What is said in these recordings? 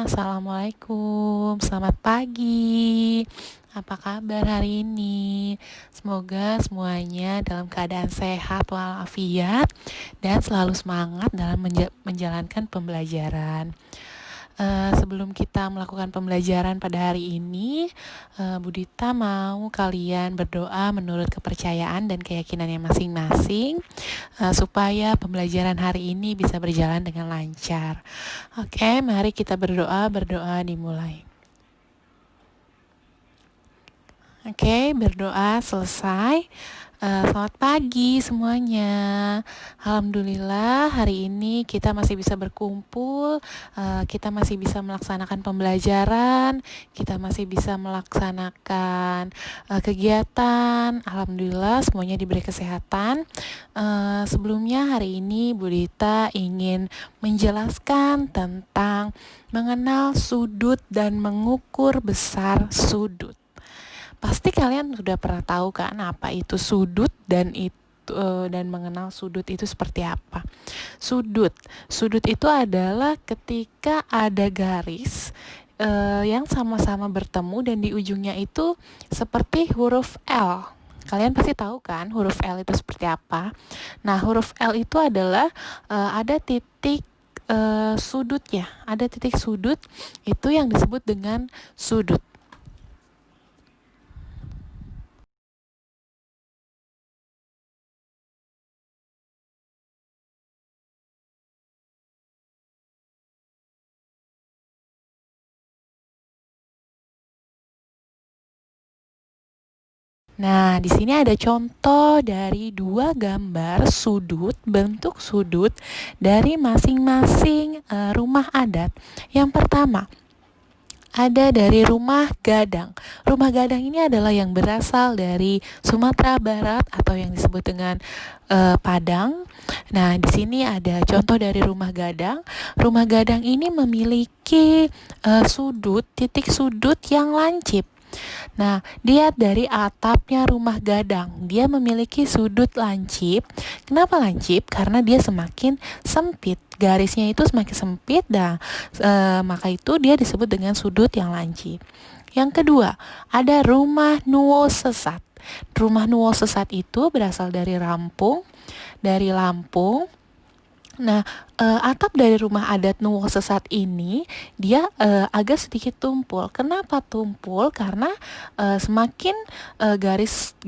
Assalamualaikum, selamat pagi. Apa kabar hari ini? Semoga semuanya dalam keadaan sehat walafiat dan selalu semangat dalam menjalankan pembelajaran. Sebelum kita melakukan pembelajaran pada hari ini, Budita mau kalian berdoa menurut kepercayaan dan keyakinannya masing-masing, supaya pembelajaran hari ini bisa berjalan dengan lancar. Oke, mari kita berdoa dimulai. Oke, berdoa selesai. Selamat pagi semuanya. Alhamdulillah hari ini kita masih bisa berkumpul, kita masih bisa melaksanakan pembelajaran, kita masih bisa melaksanakan kegiatan. Alhamdulillah semuanya diberi kesehatan. Sebelumnya hari ini Bu Dita ingin menjelaskan tentang mengenal sudut dan mengukur besar sudut. Pasti kalian sudah pernah tahu kan apa itu sudut dan mengenal sudut itu seperti apa. Sudut itu adalah ketika ada garis yang sama-sama bertemu dan di ujungnya itu seperti huruf L. Kalian pasti tahu kan huruf L itu seperti apa. Nah, huruf L itu adalah ada titik sudutnya. Ada titik sudut itu yang disebut dengan sudut. Nah, di sini ada contoh dari dua gambar sudut, bentuk sudut dari masing-masing rumah adat. Yang pertama, ada dari rumah gadang. Rumah gadang ini adalah yang berasal dari Sumatera Barat atau yang disebut dengan Padang. Nah, di sini ada contoh dari rumah gadang. Rumah gadang ini memiliki titik sudut yang lancip. Nah, lihat dari atapnya rumah gadang. Dia memiliki sudut lancip. Kenapa lancip? Karena dia semakin sempit. Garisnya itu semakin sempit dan maka itu dia disebut dengan sudut yang lancip. Yang kedua, ada rumah Nuwo Sesat. Rumah Nuwo Sesat itu berasal dari Lampung. Nah, atap dari rumah adat Nuwo Sesat ini dia agak sedikit tumpul. Kenapa tumpul? Karena semakin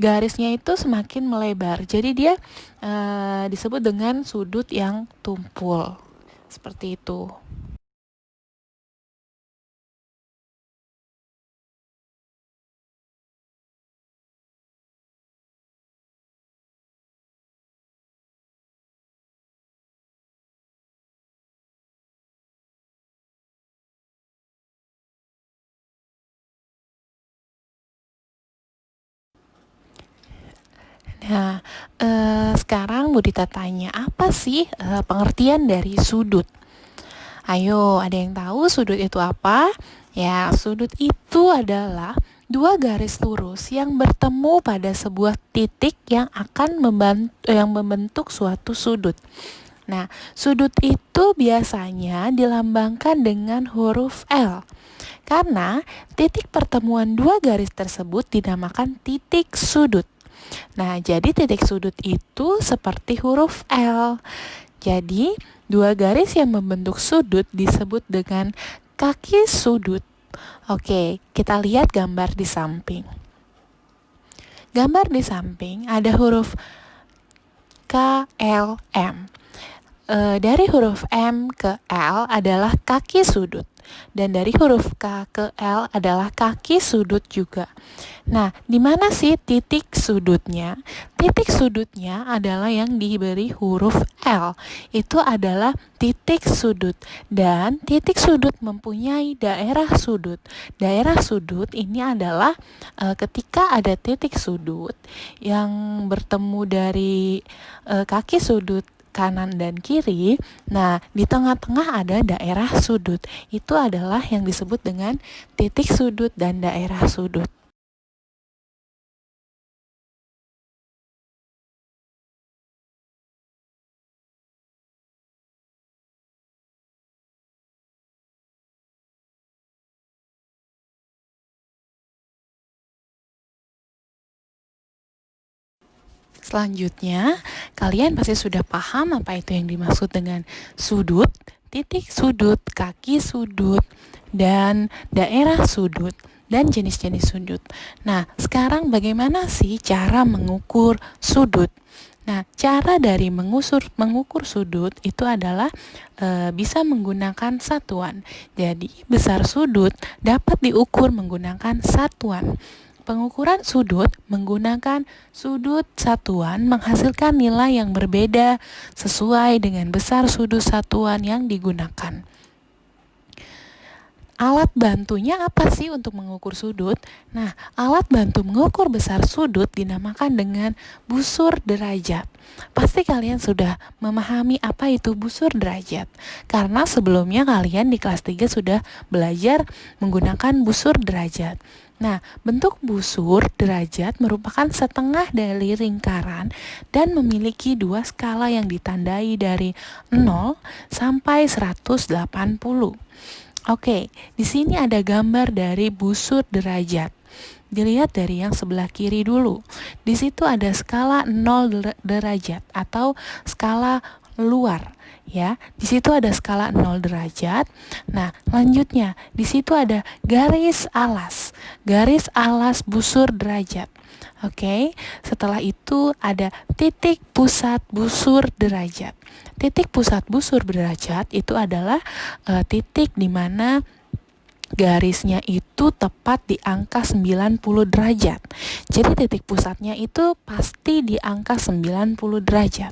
garisnya itu semakin melebar. Jadi dia disebut dengan sudut yang tumpul. Seperti itu. Nah, sekarang Budita tanya, apa sih pengertian dari sudut? Ayo, ada yang tahu sudut itu apa? Ya, sudut itu adalah dua garis lurus yang bertemu pada sebuah titik yang membentuk suatu sudut. Nah, sudut itu biasanya dilambangkan dengan huruf L. Karena titik pertemuan dua garis tersebut dinamakan titik sudut. Nah, jadi titik sudut itu seperti huruf L. Jadi, dua garis yang membentuk sudut disebut dengan kaki sudut. Oke, kita lihat gambar di samping. Gambar di samping ada huruf K, L, M. Dari huruf M ke L adalah kaki sudut. Dan dari huruf K ke L adalah kaki sudut juga. Nah, di mana sih titik sudutnya? Titik sudutnya adalah yang diberi huruf L. Itu adalah titik sudut. Dan titik sudut mempunyai daerah sudut. Daerah sudut ini adalah ketika ada titik sudut yang bertemu dari kaki sudut kanan dan kiri. Nah, di tengah-tengah ada daerah sudut. Itu adalah yang disebut dengan titik sudut dan daerah sudut. Selanjutnya, kalian pasti sudah paham apa itu yang dimaksud dengan sudut, titik sudut, kaki sudut, dan daerah sudut, dan jenis-jenis sudut. Nah, sekarang bagaimana sih cara mengukur sudut? Nah, cara dari mengukur sudut itu adalah bisa menggunakan satuan. Jadi, besar sudut dapat diukur menggunakan satuan. Pengukuran sudut menggunakan sudut satuan menghasilkan nilai yang berbeda sesuai dengan besar sudut satuan yang digunakan. Alat bantunya apa sih untuk mengukur sudut? Nah, alat bantu mengukur besar sudut dinamakan dengan busur derajat. Pasti kalian sudah memahami apa itu busur derajat, karena sebelumnya kalian di kelas 3 sudah belajar menggunakan busur derajat. Nah, bentuk busur derajat merupakan setengah dari lingkaran dan memiliki dua skala yang ditandai dari 0 sampai 180. Oke, di sini ada gambar dari busur derajat. Dilihat dari yang sebelah kiri dulu. Di situ ada skala 0 derajat atau skala luar, ya. Di situ ada skala 0 derajat. Nah, lanjutnya di situ ada garis alas. Garis alas busur derajat. Oke, setelah itu ada titik pusat busur derajat. Titik pusat busur derajat itu adalah titik di mana garisnya itu tepat di angka 90 derajat. Jadi titik pusatnya itu pasti di angka 90 derajat.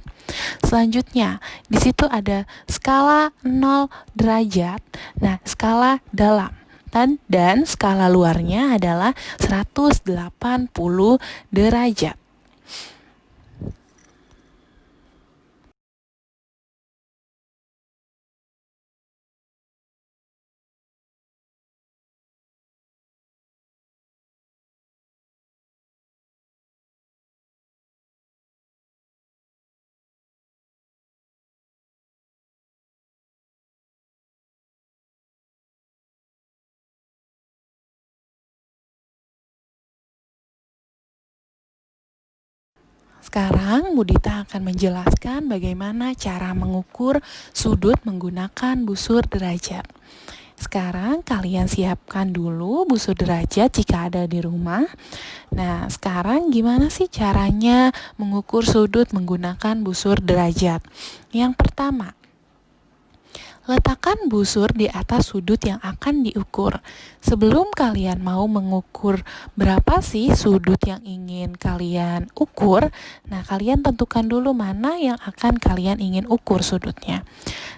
Selanjutnya, di situ ada skala 0 derajat. Nah, skala dalam. Dan skala luarnya adalah 180 derajat. Sekarang Budita akan menjelaskan bagaimana cara mengukur sudut menggunakan busur derajat. Sekarang kalian siapkan dulu busur derajat jika ada di rumah. Nah, sekarang gimana sih caranya mengukur sudut menggunakan busur derajat? Yang pertama, letakkan busur di atas sudut yang akan diukur. Sebelum kalian mau mengukur berapa sih sudut yang ingin kalian ukur, nah kalian tentukan dulu mana yang akan kalian ingin ukur sudutnya.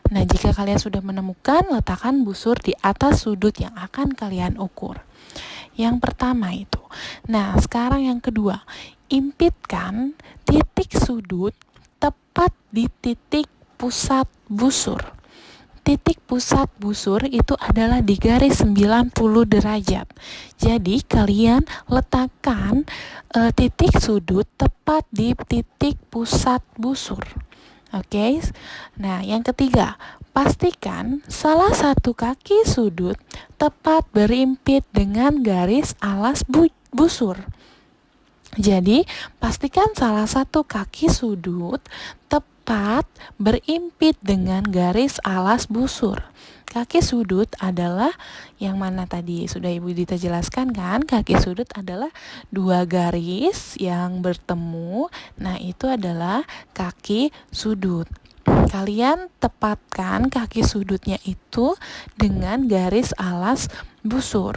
Nah, jika kalian sudah menemukan, letakkan busur di atas sudut yang akan kalian ukur. Yang pertama itu. Nah, sekarang yang kedua, impitkan titik sudut tepat di titik pusat busur. Titik pusat busur itu adalah di garis 90 derajat. Jadi kalian letakkan titik sudut tepat di titik pusat busur. Oke. Nah, yang ketiga, pastikan salah satu kaki sudut tepat berimpit dengan garis alas busur. Jadi, pastikan salah satu kaki sudut tepat berimpit dengan garis alas busur. Kaki sudut adalah yang mana tadi sudah Ibu Dita jelaskan kan? Kaki sudut adalah dua garis yang bertemu. Nah, itu adalah kaki sudut. Kalian tepatkan kaki sudutnya itu dengan garis alas busur.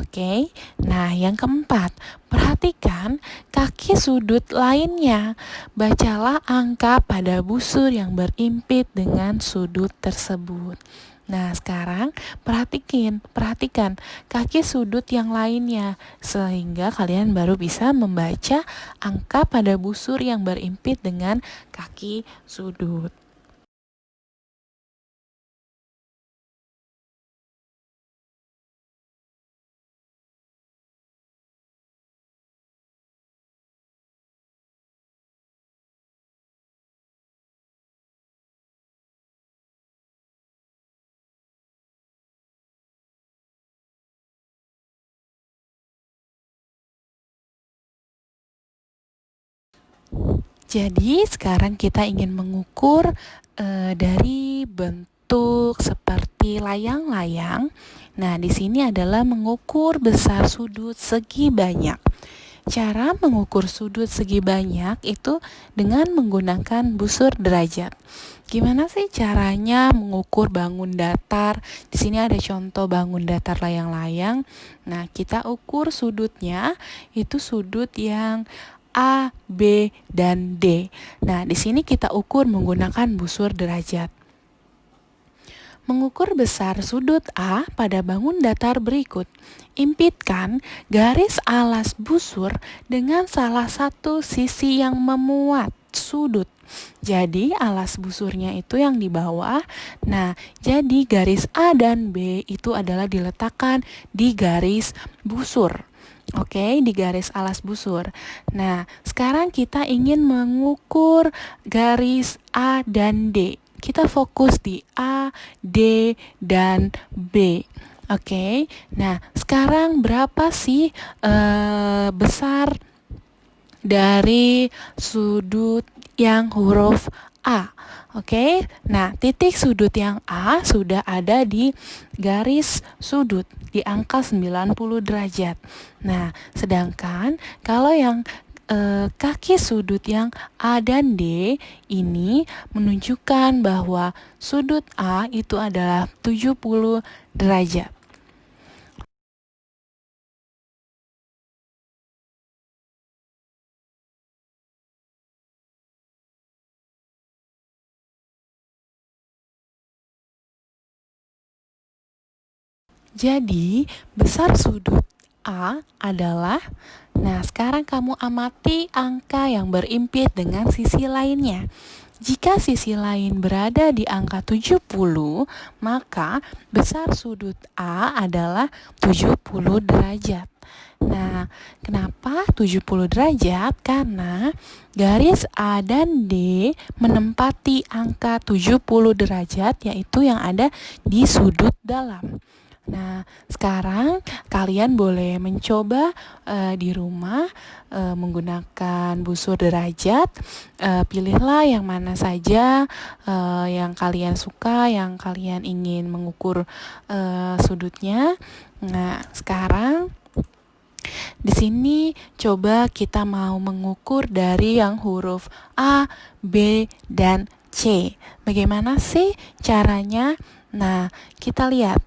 Oke, nah yang keempat, perhatikan kaki sudut lainnya. Bacalah angka pada busur yang berimpit dengan sudut tersebut. Nah, sekarang perhatikan kaki sudut yang lainnya, sehingga kalian baru bisa membaca angka pada busur yang berimpit dengan kaki sudut. Jadi sekarang kita ingin mengukur dari bentuk seperti layang-layang. Nah, di sini adalah mengukur besar sudut segi banyak. Cara mengukur sudut segi banyak itu dengan menggunakan busur derajat. Gimana sih caranya mengukur bangun datar? Di sini ada contoh bangun datar layang-layang. Nah, kita ukur sudutnya itu sudut yang A, B, dan D. Nah, di sini kita ukur menggunakan busur derajat. Mengukur besar sudut A pada bangun datar berikut. Impitkan garis alas busur dengan salah satu sisi yang memuat sudut. Jadi alas busurnya itu yang di bawah. Nah, jadi garis A dan B itu adalah diletakkan di garis busur. Oke, di garis alas busur. Nah, sekarang kita ingin mengukur garis A dan D. Kita fokus di A, D, dan B. Oke, nah sekarang berapa sih besar dari sudut yang huruf A? Oke, nah titik sudut yang A sudah ada di garis sudut di angka 90 derajat. Nah, sedangkan kalau yang kaki sudut yang A dan D ini menunjukkan bahwa sudut A itu adalah 70 derajat. Jadi, besar sudut A adalah, nah sekarang kamu amati angka yang berimpit dengan sisi lainnya. Jika sisi lain berada di angka 70, maka besar sudut A adalah 70 derajat. Nah, kenapa 70 derajat? Karena garis A dan D menempati angka 70 derajat, yaitu yang ada di sudut dalam. Nah, sekarang kalian boleh mencoba di rumah menggunakan busur derajat. Pilihlah yang mana saja yang kalian suka, yang kalian ingin mengukur sudutnya. Nah, sekarang di sini coba kita mau mengukur dari yang huruf A, B, dan C. Bagaimana sih caranya? Nah, kita lihat.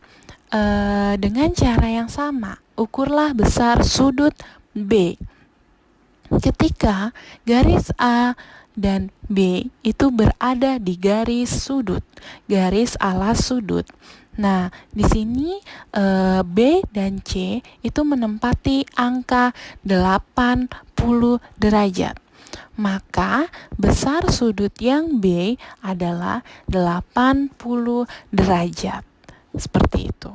Dengan cara yang sama, ukurlah besar sudut B. Ketika garis A dan B itu berada di garis sudut, garis alas sudut. Nah, di sini B dan C itu menempati angka 80 derajat. Maka besar sudut yang B adalah 80 derajat. Seperti itu.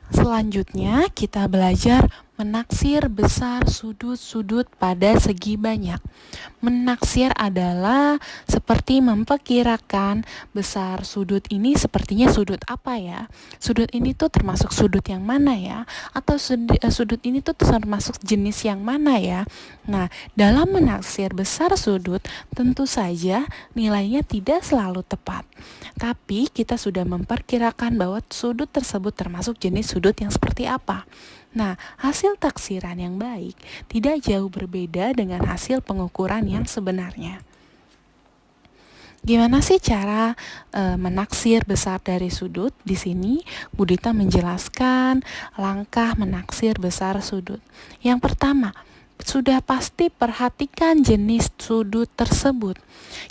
Selanjutnya, kita belajar menaksir besar sudut-sudut pada segi banyak. Menaksir adalah seperti memperkirakan besar sudut ini sepertinya sudut apa ya? Sudut ini tuh termasuk sudut yang mana ya? Atau sudut ini tuh termasuk jenis yang mana ya? Nah, dalam menaksir besar sudut, tentu saja nilainya tidak selalu tepat. Tapi kita sudah memperkirakan bahwa sudut tersebut termasuk jenis sudut yang seperti apa. Nah, hasil taksiran yang baik tidak jauh berbeda dengan hasil pengukuran yang sebenarnya. Gimana sih cara menaksir besar dari sudut? Di sini Budita menjelaskan langkah menaksir besar sudut. Yang pertama, sudah pasti perhatikan jenis sudut tersebut.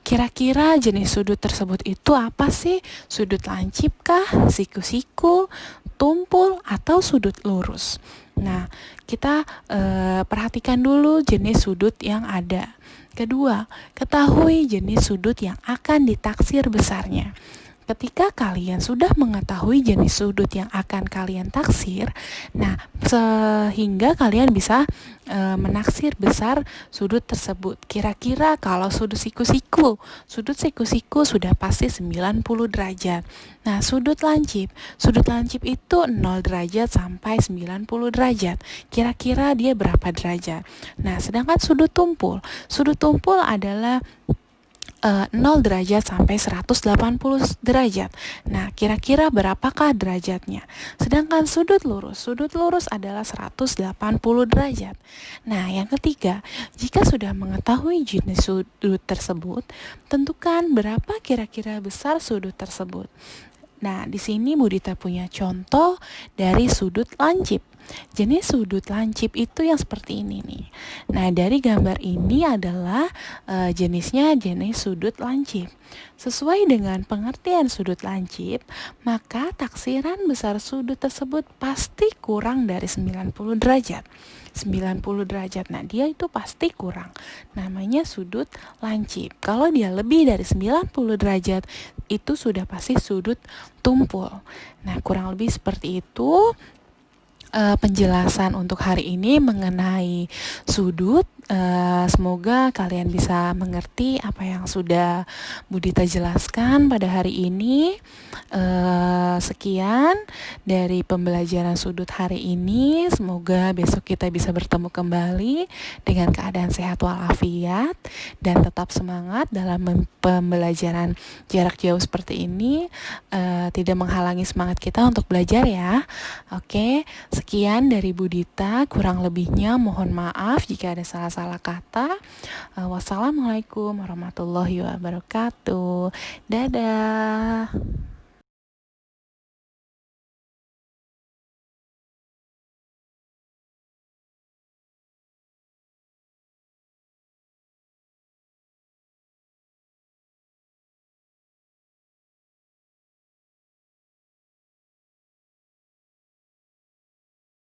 Kira-kira jenis sudut tersebut itu apa sih? Sudut lancip kah? Siku-siku? Tumpul? Atau sudut lurus? Nah, kita perhatikan dulu jenis sudut yang ada. Kedua, ketahui jenis sudut yang akan ditaksir besarnya. Ketika kalian sudah mengetahui jenis sudut yang akan kalian taksir, nah sehingga kalian bisa menaksir besar sudut tersebut. Kira-kira kalau sudut siku-siku sudah pasti 90 derajat. Nah, sudut lancip itu 0 derajat sampai 90 derajat. Kira-kira dia berapa derajat? Nah, sedangkan sudut tumpul adalah 0 derajat sampai 180 derajat. Nah, kira-kira berapakah derajatnya? Sedangkan sudut lurus adalah 180 derajat. Nah, yang ketiga, jika sudah mengetahui jenis sudut tersebut, tentukan berapa kira-kira besar sudut tersebut. Nah, di sini Budita punya contoh dari sudut lancip. Jenis sudut lancip itu yang seperti ini nih. Nah, dari gambar ini adalah jenisnya jenis sudut lancip. Sesuai dengan pengertian sudut lancip, maka taksiran besar sudut tersebut pasti kurang dari 90 derajat. 90 derajat. Nah, dia itu pasti kurang. Namanya sudut lancip. Kalau dia lebih dari 90 derajat, itu sudah pasti sudut tumpul. Nah, kurang lebih seperti itu penjelasan untuk hari ini mengenai sudut. Semoga kalian bisa mengerti apa yang sudah Budita jelaskan pada hari ini. Sekian dari pembelajaran sudut hari ini. Semoga besok kita bisa bertemu kembali dengan keadaan sehat walafiat dan tetap semangat dalam pembelajaran jarak jauh seperti ini. Tidak menghalangi semangat kita untuk belajar ya. Oke, sekian dari Budita, kurang lebihnya mohon maaf jika ada salah-salah kata. Wassalamualaikum warahmatullahi wabarakatuh. Dadah.